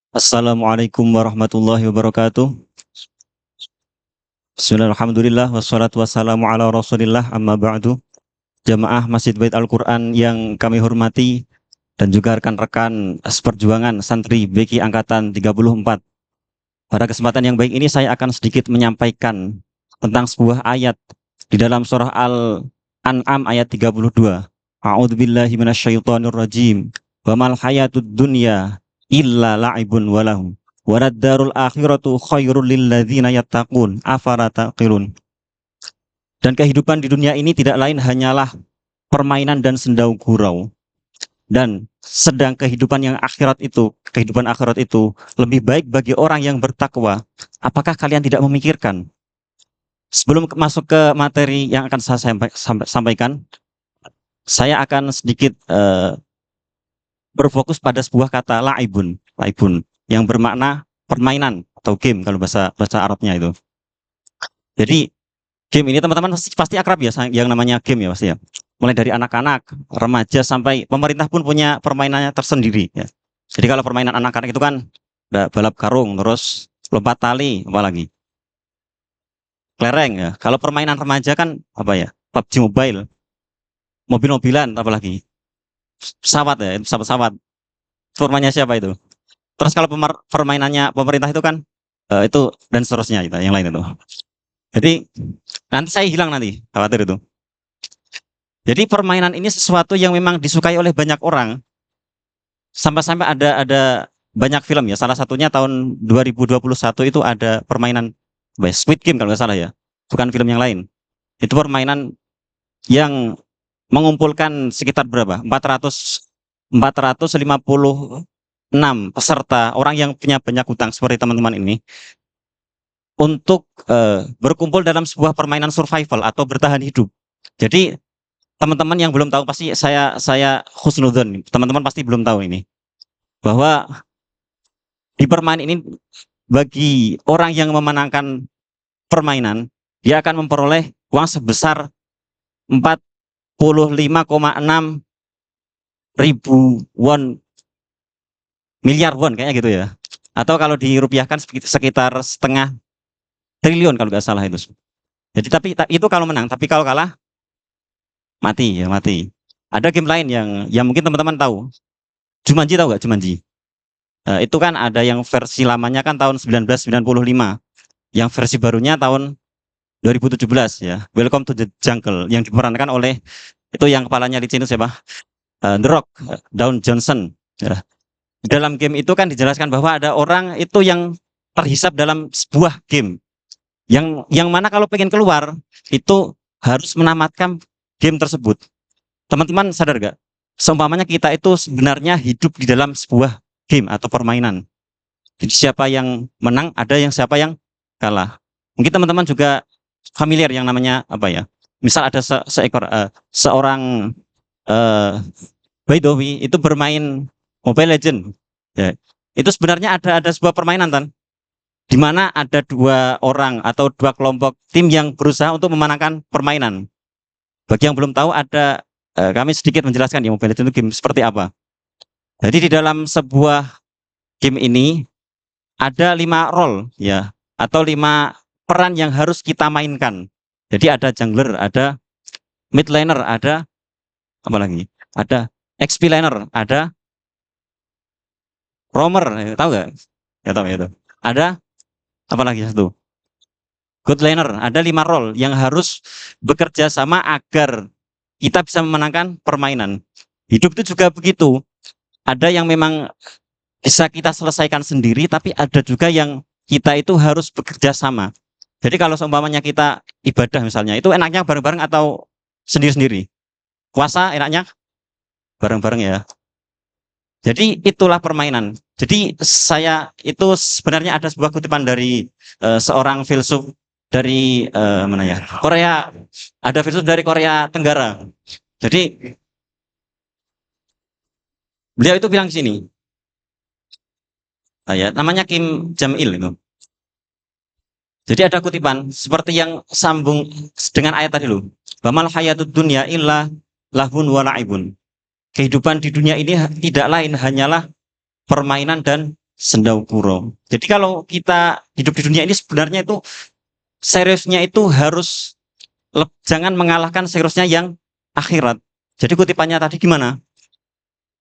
Assalamualaikum warahmatullahi wabarakatuh. Bismillahirrahmanirrahim. Wassalatu wassalamu ala rasulillah amma ba'du. Jamaah Masjid Bait Al-Quran yang kami hormati dan juga rekan-rekan seperjuangan santri BK Angkatan 34. Pada kesempatan yang baik ini saya akan sedikit menyampaikan tentang sebuah ayat di dalam surah Al-An'am ayat 32. A'udzubillahi minasyaitonirrajim. Wa mal hayatud dunya illa la'ibun walahum. Waraddarul akhiratu khairul lil ladzina yattaqun afala taqilun. Dan kehidupan di dunia ini tidak lain hanyalah permainan dan sendau gurau. Dan sedang kehidupan akhirat itu lebih baik bagi orang yang bertakwa. Apakah kalian tidak memikirkan? Sebelum masuk ke materi yang akan saya sampaikan, saya akan sedikit berfokus pada sebuah kata laibun yang bermakna permainan atau game kalau bahasa Arabnya itu. Jadi game ini teman-teman pasti akrab ya yang namanya game ya pasti ya. Mulai dari anak-anak, remaja sampai pemerintah pun punya permainannya tersendiri ya. Jadi kalau permainan anak-anak itu kan balap karung, terus lompat tali, apalagi kelereng ya. Kalau permainan remaja kan apa ya? PUBG Mobile, mobil-mobilan, apalagi pesawat ya, pesawat. Formanya siapa itu? Terus kalau permainannya pemerintah itu kan itu dan seterusnya gitu, yang lain itu. Jadi nanti saya hilang nanti, khawatir itu. Jadi permainan ini sesuatu yang memang disukai oleh banyak orang. Sampai-sampai ada banyak film ya. Salah satunya tahun 2021 itu ada permainan Squid Game kalau nggak salah ya. Bukan film yang lain. Itu permainan yang mengumpulkan sekitar berapa? 456 peserta, orang yang punya banyak hutang seperti teman-teman ini, untuk berkumpul dalam sebuah permainan survival atau bertahan hidup. Jadi teman-teman yang belum tahu, pasti saya husnudzon, teman-teman pasti belum tahu ini, bahwa di permainan ini bagi orang yang memenangkan permainan, dia akan memperoleh uang sebesar 45,6 ribu won, miliar won kayaknya gitu ya, atau kalau dirupiahkan sekitar setengah triliun kalau nggak salah itu. Jadi tapi itu kalau menang, tapi kalau kalah mati ya, mati. Ada game lain yang mungkin teman-teman tahu. Jumanji, tahu nggak Jumanji? Itu kan ada yang versi lamanya kan tahun 1995, yang versi barunya tahun 2017 ya, Welcome to the Jungle, yang diperankan oleh itu yang kepalanya licin itu siapa? The Rock, Dwayne Johnson ya. Dalam game itu kan dijelaskan bahwa ada orang itu yang terhisap dalam sebuah game yang mana kalau pengen keluar itu harus menamatkan game tersebut. Teman-teman sadar gak? Seumpamanya kita itu sebenarnya hidup di dalam sebuah game atau permainan. Jadi siapa yang menang, ada yang siapa yang kalah. Mungkin teman-teman juga familiar yang namanya apa ya? Misal ada seorang Baidowi itu bermain Mobile Legend. Ya. Itu sebenarnya ada sebuah permainan kan, di mana ada dua orang atau dua kelompok tim yang berusaha untuk memenangkan permainan. Bagi yang belum tahu, kami sedikit menjelaskan di Mobile Legends itu game seperti apa. Jadi di dalam sebuah game ini ada 5 role ya, atau 5 peran yang harus kita mainkan. Jadi ada jungler, ada mid laner, ada apa lagi? Ada XP laner, ada roamer, tahu nggak? Ya tahu ya itu. Ada apa lagi satu? God laner. Ada 5 role yang harus bekerja sama agar kita bisa memenangkan permainan. Hidup itu juga begitu. Ada yang memang bisa kita selesaikan sendiri, tapi ada juga yang kita itu harus bekerja sama. Jadi kalau seumpamanya kita ibadah misalnya, itu enaknya bareng-bareng atau sendiri-sendiri? Puasa enaknya bareng-bareng ya. Jadi itulah permainan. Jadi saya itu sebenarnya ada sebuah kutipan dari seorang filsuf dari mana ya? Korea. Ada filsuf dari Korea Tenggara. Jadi beliau itu bilang di sini. Ya, namanya Kim Jam-il itu. Jadi ada kutipan seperti yang sambung dengan ayat tadi loh. Bamal hayatud dunya illa lahun wa la'ibun. Kehidupan di dunia ini tidak lain hanyalah permainan dan sendau-gurau. Jadi kalau kita hidup di dunia ini sebenarnya itu seriusnya itu harus jangan mengalahkan seriusnya yang akhirat. Jadi kutipannya tadi gimana?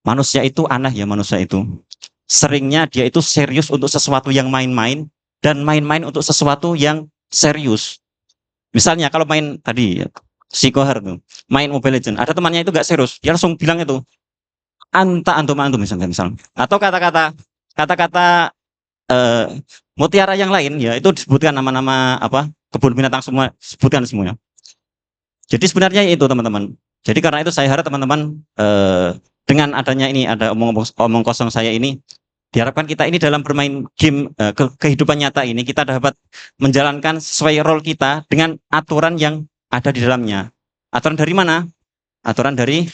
Manusia itu aneh ya, manusia itu. Seringnya dia itu serius untuk sesuatu yang main-main dan main-main untuk sesuatu yang serius. Misalnya kalau main tadi si Kohar tuh, main Mobile Legends, ada temannya itu gak serius, dia langsung bilang itu antum misalnya. Atau kata-kata mutiara yang lain ya itu disebutkan nama-nama apa kebun binatang semua, sebutkan semuanya. Jadi sebenarnya itu teman-teman. Jadi karena itu saya harap teman-teman dengan adanya ini ada omong kosong saya ini, diharapkan kita ini dalam bermain game kehidupan nyata ini kita dapat menjalankan sesuai role kita dengan aturan yang ada di dalamnya. Aturan dari mana? Aturan dari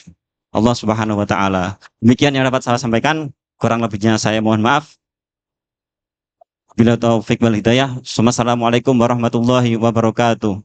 Allah Subhanahu wa taala. Demikian yang dapat saya sampaikan, kurang lebihnya saya mohon maaf. Bila taufik wal hidayah. Wassalamualaikum warahmatullahi wabarakatuh.